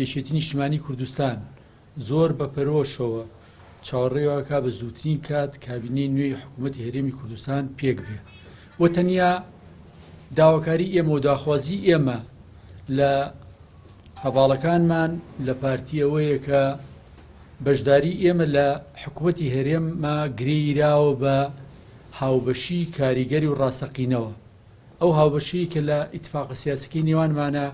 یەکێتی نیشتیمانی کوردستان زۆر بەپەرۆشەوە چاوەڕێوەکە بە زووترین کات کابینەی نوێی حکوومەتی هەرێمی کوردستان پێک بێ و تەنیا داواکاری ئێمە و داخوازی ئێمە لە هەواڵەکانمان لە پارتیەوەیە کە بەشداری ئێمە لە حکوومەتی هەرێممە گرێیراوە بە هاوبەشی کاریگەری و ڕاستەقینەوە ئەو هاوبەشی کە لە ئیتفاقە سیاسەکەی نێوانمانە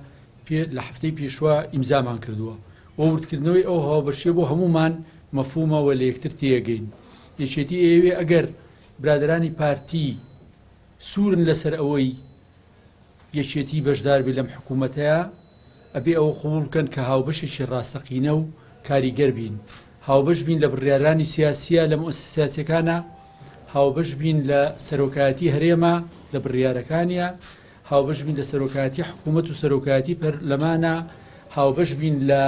لە هەفتەی پێشوە ئیمزامان کردووە و وردکردنەوەی ئەو هاوبەشیە بۆ هەمومان مەفهومەوە لە یەکتر تێگەین یەکێتی ئێوێ ئەگەر برادرانی پارتی سوورن لەسەر ئەوەی یەکێتی بەشدار بێ لەم حکوومەتەیە ئەبێ ئەوە قبوڵ بکەن کە هاوبەشێکی ڕاستەقینە و کاریگەر بین هاوبەش بین لە بڕیارانی سیاسیە لە مؤسسە سیاسیەکانە هاوبەش بین لە سەرۆکایەتی هەرێمە لە بڕیارەکانیە هاوبەش بین لە سەرۆکایەتی حکوومەت و سەرۆکایەتی پەرلەمانە هاوبەش بین لە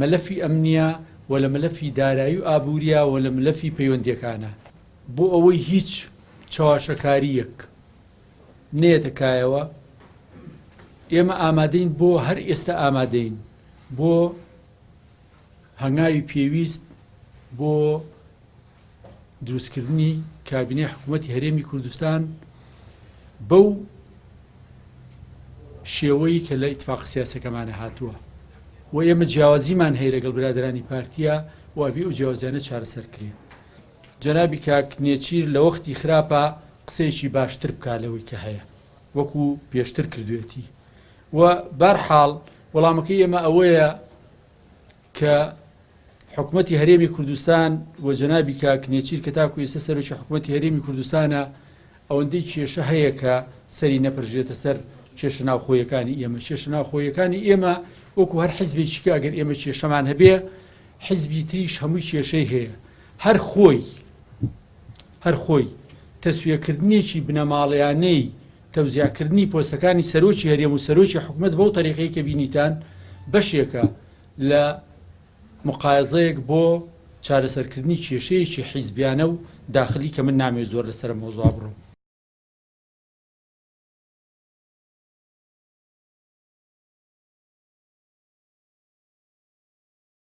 مەلەفی ئەمنیە و لە مەلەفی دارایی و ئابووریە و لە مەلەفی پەیوەندیەکانە بۆ ئەوەی هیچ چاواشەکاریەک نێتەکایەوە ئێمە ئامادەین بۆ هەر ئێستا ئامادەین بۆ هەنگاوی پێویست بۆ دروستکردنی کابینەی حکوومەتی هەرێمی کوردستان بەو شێوەی کە لە ئیتفاق سیاسەکەمانە هاتووە و ئێمە جیاوازیمان هەیە لەگەڵ برادرانی پارتیە و ئەبێ ئەو جیاوازیانە چارەسەرکرێن جەنابی کاک نێچیر لە وەختی خراپە قسەیەکی باشتر بکا لەوەی کە هەیە وەکو پێشتر کردوێتی و بەرحاڵ وەڵامەکەی ئێمە ئەوەیە کە حکوومەتی هەرێمی کوردستان و جەنابی کاک نێچیر کە تاکو ئێستا سەرۆکی حکوومەتی هەرێمی کوردستانە ئەوەندەی کێشە هەیە کە سەری نەپڕژێتە سەر کێشە ناوخۆیەکانی ئێمە کێشە ناوخۆیەکانی ئێمە وەکو هەر حیزبێکی کە ئەگەر ئێمە کێشەمان هەبێ حیزبی تریش هەمووی کێشەی هەیە هەر خۆی تەسویەکردنێکی بنەماڵیانەی تەوزیعکردنی پۆستەکانی سەرۆکی هەرێم و سەرۆکی حکوومەت بەو تەریقەی کە بینیتان بەشێکە لە مقایزەیەک بۆ چارەسەرکردنی کێشەیەکی حیزبیانە و داخلی کە من نامێ زۆر لەسەر مۆزوع بڕۆم